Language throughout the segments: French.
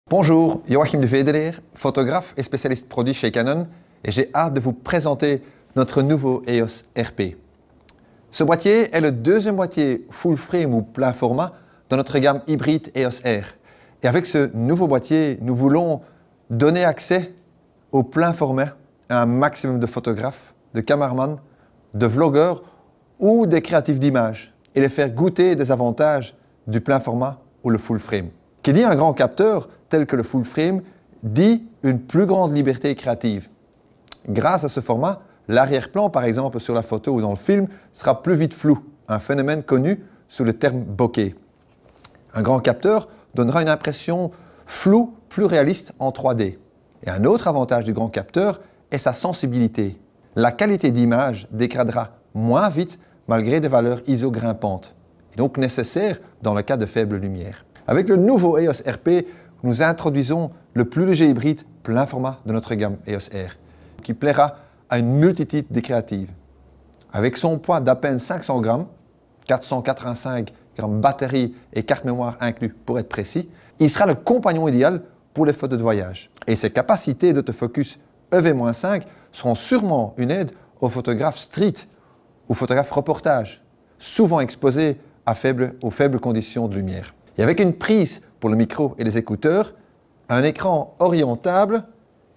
Bonjour, Joachim de Vederer, photographe et spécialiste produit chez Canon, et j'ai hâte de vous présenter notre nouveau EOS RP. Ce boîtier est le deuxième boîtier full frame ou plein format dans notre gamme hybride EOS R. Et avec ce nouveau boîtier, nous voulons donner accès au plein format à un maximum de photographes, de caméramans, de vlogueurs ou des créatifs d'images et les faire goûter des avantages du plein format ou le full frame. Qui dit un grand capteur tel que le full frame dit une plus grande liberté créative. Grâce à ce format, l'arrière-plan par exemple sur la photo ou dans le film sera plus vite flou, un phénomène connu sous le terme bokeh. Un grand capteur donnera une impression floue, plus réaliste en 3D. Et un autre avantage du grand capteur est sa sensibilité. La qualité d'image dégradera moins vite malgré des valeurs ISO grimpantes, et donc nécessaires dans le cas de faible lumière. Avec le nouveau EOS RP, nous introduisons le plus léger hybride plein format de notre gamme EOS R, qui plaira à une multitude de créatives. Avec son poids d'à peine 500 grammes, 485 grammes batterie et carte mémoire inclus pour être précis, il sera le compagnon idéal pour les photos de voyage. Et ses capacités d'autofocus EV-5 seront sûrement une aide aux photographes street ou photographes reportage, souvent exposés aux faibles conditions de lumière. Et avec une prise pour le micro et les écouteurs, un écran orientable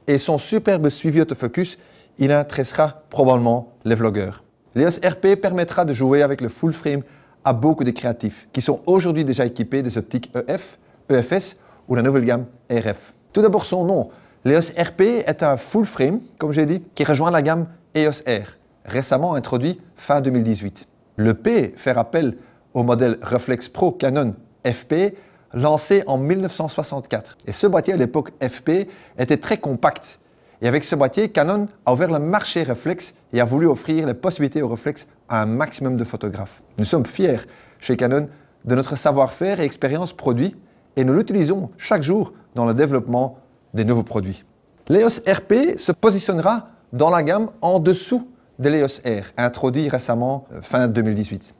et son superbe suivi autofocus, il intéressera probablement les vlogueurs. L'EOS RP permettra de jouer avec le full frame à beaucoup de créatifs qui sont aujourd'hui déjà équipés des optiques EF, EFS ou la nouvelle gamme RF. Tout d'abord son nom. L'EOS RP est un full frame, comme j'ai dit, qui rejoint la gamme EOS R, récemment introduit fin 2018. Le P fait rappel au modèle Reflex Pro Canon FP, lancé en 1964. Et ce boîtier à l'époque FP était très compact. Et avec ce boîtier, Canon a ouvert le marché réflexe et a voulu offrir les possibilités aux réflexes à un maximum de photographes. Nous sommes fiers chez Canon de notre savoir-faire et expérience produit et nous l'utilisons chaque jour dans le développement des nouveaux produits. L'EOS RP se positionnera dans la gamme en dessous de l'EOS R, introduit récemment fin 2018.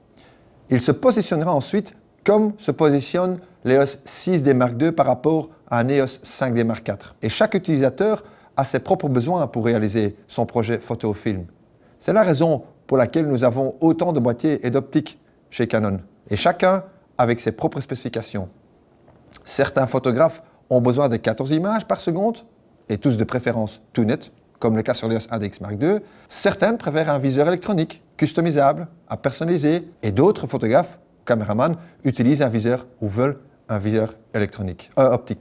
Il se positionnera ensuite comme se positionne l'EOS 6D Mark II par rapport à un EOS 5D Mark IV. Et chaque utilisateur a ses propres besoins pour réaliser son projet photo ou film. C'est la raison pour laquelle nous avons autant de boîtiers et d'optiques chez Canon, et chacun avec ses propres spécifications. Certains photographes ont besoin de 14 images par seconde, et tous de préférence tout net, comme le cas sur l'EOS 1DX Mark II. Certains préfèrent un viseur électronique, customisable, à personnaliser, et d'autres photographes, caméramans, utilisent un viseur ou veulent un viseur optique.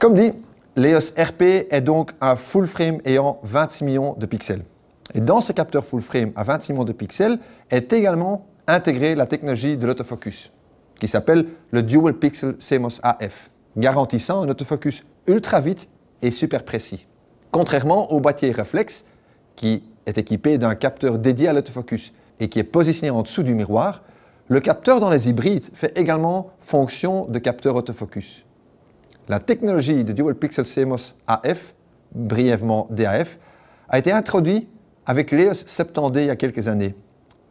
Comme dit, l'EOS RP est donc un full frame ayant 26 millions de pixels. Et dans ce capteur full frame à 26 millions de pixels est également intégrée la technologie de l'autofocus, qui s'appelle le Dual Pixel CMOS AF, garantissant un autofocus ultra vite et super précis. Contrairement au boîtier réflexe, qui est équipé d'un capteur dédié à l'autofocus et qui est positionné en dessous du miroir, le capteur dans les hybrides fait également fonction de capteur autofocus. La technologie de Dual Pixel CMOS AF, brièvement DAF, a été introduite avec l'EOS 70D il y a quelques années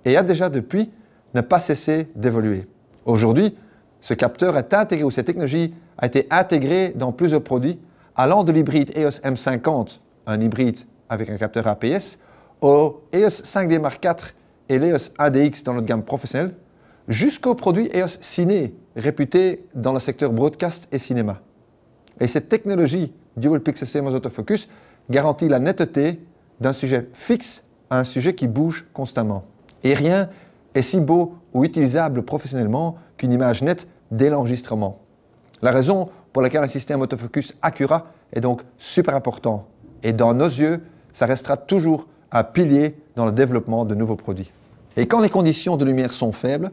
et a déjà depuis ne pas cessé d'évoluer. Aujourd'hui, ce capteur est intégré, ou cette technologie a été intégrée dans plusieurs produits, allant de l'hybride EOS M50, un hybride avec un capteur APS, au EOS 5D Mark IV et l'EOS 1DX dans notre gamme professionnelle, jusqu'au produit EOS Ciné, réputé dans le secteur broadcast et cinéma. Et cette technologie Dual Pixel CMOS Autofocus garantit la netteté d'un sujet fixe à un sujet qui bouge constamment. Et rien est si beau ou utilisable professionnellement qu'une image nette dès l'enregistrement. La raison pour laquelle un système autofocus Accura est donc super important. Et dans nos yeux, ça restera toujours un pilier dans le développement de nouveaux produits. Et quand les conditions de lumière sont faibles,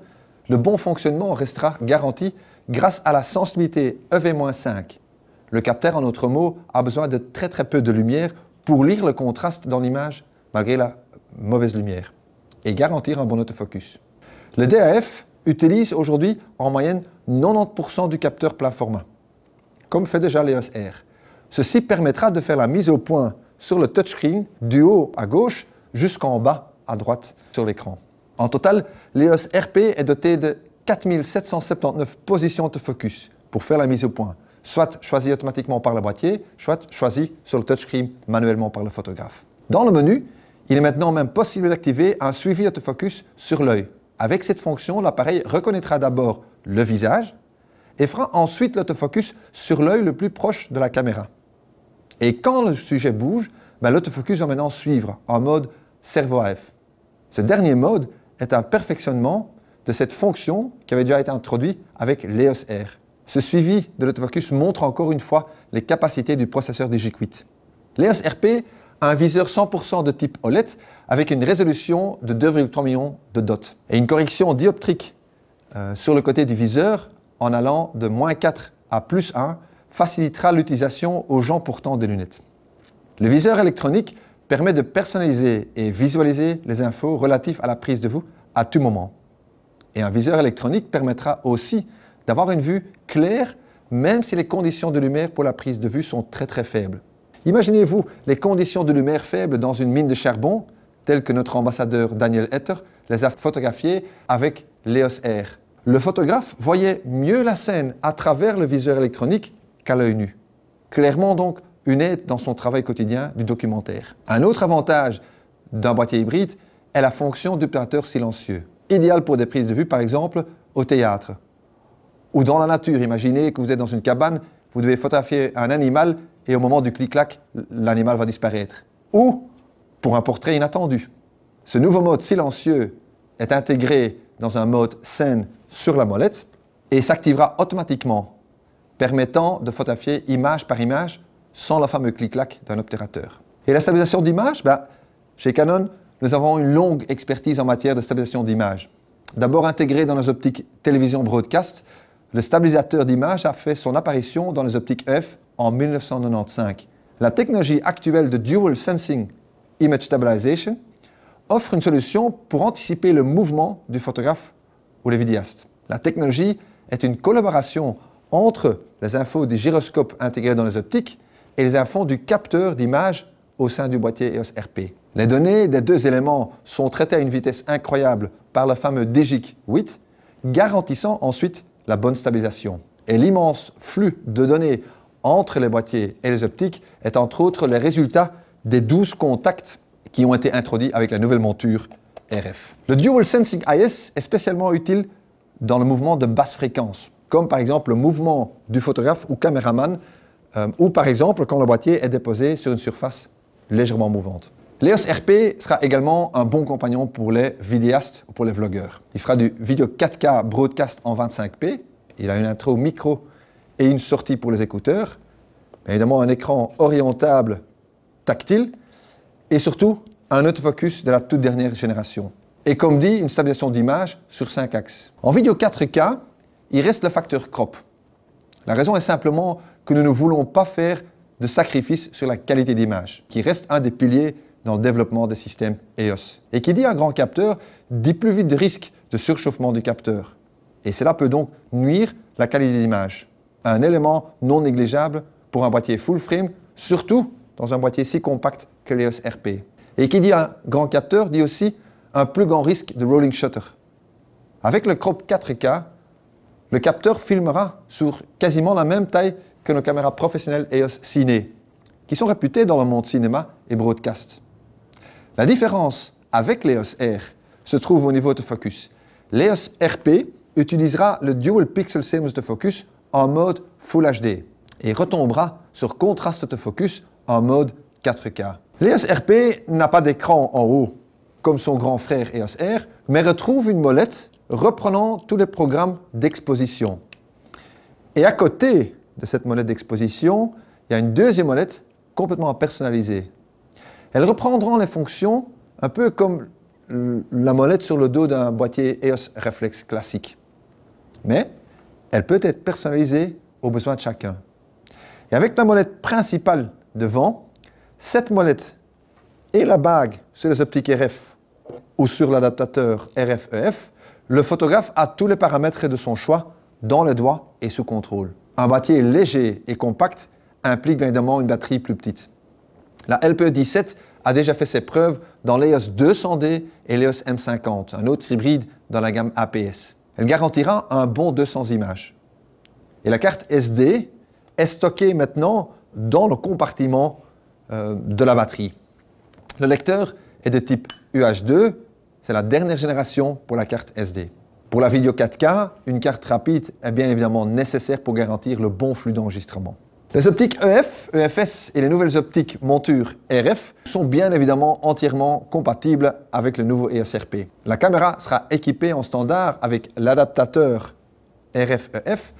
le bon fonctionnement restera garanti grâce à la sensibilité EV-5. Le capteur, en d'autres mots, a besoin de très peu de lumière pour lire le contraste dans l'image malgré la mauvaise lumière et garantir un bon autofocus. Le DAF utilise aujourd'hui en moyenne 90% du capteur plein format, comme fait déjà l'EOS R. Ceci permettra de faire la mise au point sur le touchscreen du haut à gauche jusqu'en bas à droite sur l'écran. En total, l'EOS RP est doté de 4779 positions autofocus pour faire la mise au point, soit choisi automatiquement par le boîtier, soit choisi sur le touchscreen manuellement par le photographe. Dans le menu, il est maintenant même possible d'activer un suivi autofocus sur l'œil. Avec cette fonction, l'appareil reconnaîtra d'abord le visage et fera ensuite l'autofocus sur l'œil le plus proche de la caméra. Et quand le sujet bouge, l'autofocus va maintenant suivre en mode cerveau AF. Ce dernier mode est un perfectionnement de cette fonction qui avait déjà été introduite avec l'EOS R. Ce suivi de l'autofocus montre encore une fois les capacités du processeur Digiquit. L'EOS RP a un viseur 100% de type OLED avec une résolution de 2,3 millions de dots et une correction dioptrique sur le côté du viseur en allant de -4 à +1 facilitera l'utilisation aux gens portant des lunettes. Le viseur électronique permet de personnaliser et visualiser les infos relatives à la prise de vue à tout moment. Et un viseur électronique permettra aussi d'avoir une vue claire même si les conditions de lumière pour la prise de vue sont très faibles. Imaginez-vous les conditions de lumière faibles dans une mine de charbon, telles que notre ambassadeur Daniel Etter les a photographiées avec l'EOS R. Le photographe voyait mieux la scène à travers le viseur électronique qu'à l'œil nu. Clairement donc une aide dans son travail quotidien du documentaire. Un autre avantage d'un boîtier hybride est la fonction d'opérateur silencieux, idéal pour des prises de vue par exemple au théâtre ou dans la nature. Imaginez que vous êtes dans une cabane, vous devez photographier un animal et au moment du clic-clac, l'animal va disparaître. Ou pour un portrait inattendu. Ce nouveau mode silencieux est intégré dans un mode scène sur la molette et s'activera automatiquement, permettant de photographier image par image sans le fameux clic-clac d'un obturateur. Et la stabilisation d'image, chez Canon, nous avons une longue expertise en matière de stabilisation d'image. D'abord intégré dans les optiques télévision broadcast, le stabilisateur d'image a fait son apparition dans les optiques EF en 1995. La technologie actuelle de Dual Sensing Image Stabilization offre une solution pour anticiper le mouvement du photographe ou les vidéastes. La technologie est une collaboration entre les infos du gyroscope intégré dans les optiques et les infos du capteur d'image au sein du boîtier EOS RP. Les données des deux éléments sont traitées à une vitesse incroyable par le fameux Digic 8, garantissant ensuite la bonne stabilisation. Et l'immense flux de données entre les boîtiers et les optiques est entre autres les résultats des 12 contacts qui ont été introduits avec la nouvelle monture RF. Le Dual Sensing IS est spécialement utile dans le mouvement de basse fréquence, comme par exemple le mouvement du photographe ou caméraman, ou par exemple quand le boîtier est déposé sur une surface légèrement mouvante. L'EOS RP sera également un bon compagnon pour les vidéastes ou pour les vlogueurs. Il fera du vidéo 4K broadcast en 25p, il a une intro micro et une sortie pour les écouteurs, évidemment un écran orientable tactile et surtout un autofocus de la toute dernière génération. Et comme dit, une stabilisation d'image sur 5 axes. En vidéo 4K, il reste le facteur crop. La raison est simplement que nous ne voulons pas faire de sacrifice sur la qualité d'image, qui reste un des piliers dans le développement des systèmes EOS. Et qui dit un grand capteur, dit plus vite de risque de surchauffement du capteur. Et cela peut donc nuire la qualité d'image. Un élément non négligeable pour un boîtier full frame, surtout dans un boîtier si compact que l'EOS RP. Et qui dit un grand capteur, dit aussi un plus grand risque de rolling shutter. Avec le crop 4K, le capteur filmera sur quasiment la même taille que nos caméras professionnelles EOS Ciné, qui sont réputées dans le monde cinéma et broadcast. La différence avec l'EOS R se trouve au niveau de focus. L'EOS RP utilisera le Dual Pixel Seamless Autofocus en mode Full HD et retombera sur contraste autofocus en mode 4K. L'EOS RP n'a pas d'écran en haut comme son grand frère EOS R, mais retrouve une molette reprenant tous les programmes d'exposition. Et à côté de cette molette d'exposition, il y a une deuxième molette complètement personnalisée. Elles reprendront les fonctions un peu comme la molette sur le dos d'un boîtier EOS Reflex classique. Mais elle peut être personnalisée aux besoins de chacun. Et avec la molette principale devant, cette molette et la bague sur les optiques RF ou sur l'adaptateur RF-EF, le photographe a tous les paramètres de son choix dans les doigts et sous contrôle. Un boîtier léger et compact implique bien évidemment une batterie plus petite. La LPE17 a déjà fait ses preuves dans l'EOS 200D et l'EOS M50, un autre hybride dans la gamme APS. Elle garantira un bon 200 images. Et la carte SD est stocké maintenant dans le compartiment de la batterie. Le lecteur est de type UH2, c'est la dernière génération pour la carte SD. Pour la vidéo 4K, une carte rapide est bien évidemment nécessaire pour garantir le bon flux d'enregistrement. Les optiques EF, EFS et les nouvelles optiques monture RF sont bien évidemment entièrement compatibles avec le nouveau EOS RP. La caméra sera équipée en standard avec l'adaptateur RF-EF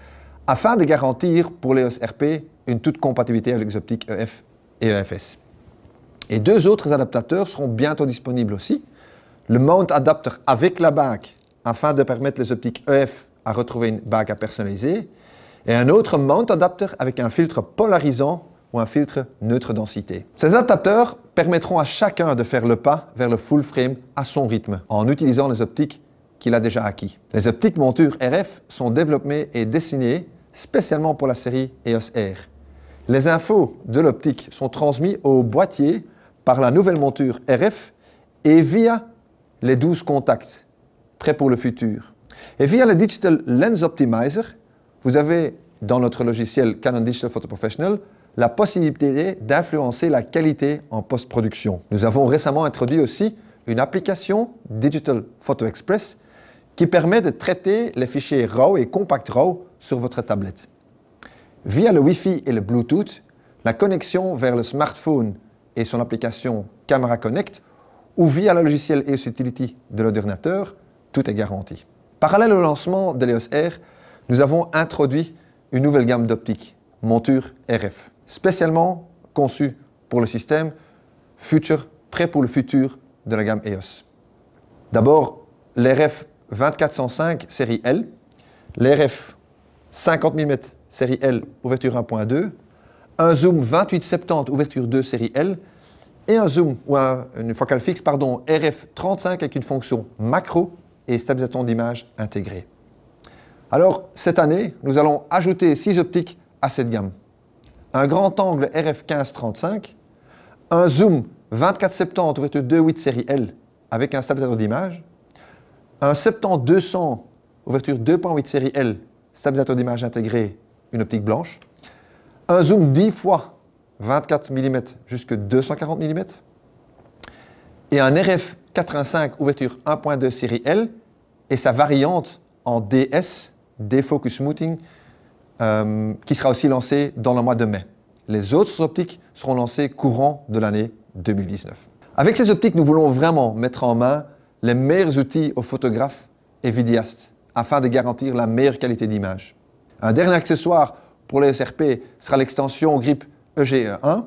afin de garantir pour l'EOS RP une toute compatibilité avec les optiques EF et EFS. Et deux autres adaptateurs seront bientôt disponibles aussi. Le mount adapter avec la bague afin de permettre les optiques EF à retrouver une bague à personnaliser et un autre mount adapter avec un filtre polarisant ou un filtre neutre densité. Ces adaptateurs permettront à chacun de faire le pas vers le full frame à son rythme en utilisant les optiques qu'il a déjà acquis. Les optiques monture RF sont développées et dessinées spécialement pour la série EOS R. Les infos de l'optique sont transmises au boîtier par la nouvelle monture RF et via les 12 contacts prêts pour le futur. Et via le Digital Lens Optimizer, vous avez dans notre logiciel Canon Digital Photo Professional la possibilité d'influencer la qualité en post-production. Nous avons récemment introduit aussi une application Digital Photo Express qui permet de traiter les fichiers RAW et Compact RAW sur votre tablette. Via le Wi-Fi et le Bluetooth, la connexion vers le smartphone et son application Camera Connect ou via le logiciel EOS Utility de l'ordinateur, tout est garanti. Parallèle au lancement de l'EOS R, nous avons introduit une nouvelle gamme d'optiques, monture RF, spécialement conçue pour le système Future, prêt pour le futur de la gamme EOS. D'abord, l'RF 2405 série L, l'RF 50 mm série L, ouverture 1.2, un zoom 28-70 ouverture 2 série L et un zoom ou une focale fixe RF 35 avec une fonction macro et stabilisation d'image intégrée. Alors cette année, nous allons ajouter 6 optiques à cette gamme. Un grand angle RF 15-35, un zoom 24-70 ouverture 2.8 série L avec un stabilisateur d'image, un 70-200 ouverture 2.8 série L, stabilisateur d'image intégré, une optique blanche, un zoom 10 fois 24 mm jusqu'à 240 mm et un RF 85 ouverture 1.2 série L et sa variante en DS, Defocus Smoothing, qui sera aussi lancée dans le mois de mai. Les autres optiques seront lancées courant de l'année 2019. Avec ces optiques, nous voulons vraiment mettre en main les meilleurs outils aux photographes et vidéastes afin de garantir la meilleure qualité d'image. Un dernier accessoire pour les SRP sera l'extension grip EG1.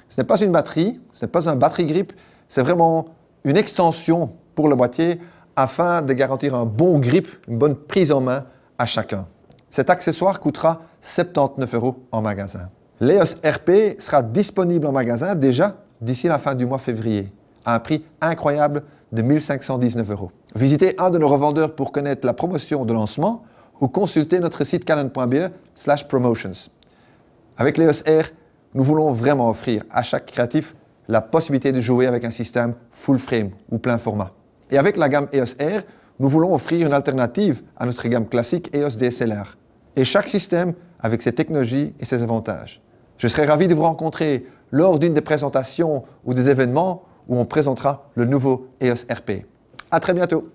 Ce n'est pas une batterie, ce n'est pas un battery grip, c'est vraiment une extension pour le boîtier afin de garantir un bon grip, une bonne prise en main à chacun. Cet accessoire coûtera 79 € en magasin. L'EOS RP sera disponible en magasin déjà d'ici la fin du mois février à un prix incroyable de 1 519 €. Visitez un de nos revendeurs pour connaître la promotion de lancement ou consultez notre site canon.be/promotions. Avec l'EOS R, nous voulons vraiment offrir à chaque créatif la possibilité de jouer avec un système full frame ou plein format. Et avec la gamme EOS R, nous voulons offrir une alternative à notre gamme classique EOS DSLR. Et chaque système avec ses technologies et ses avantages. Je serai ravi de vous rencontrer lors d'une des présentations ou des événements où on présentera le nouveau EOS RP. À très bientôt.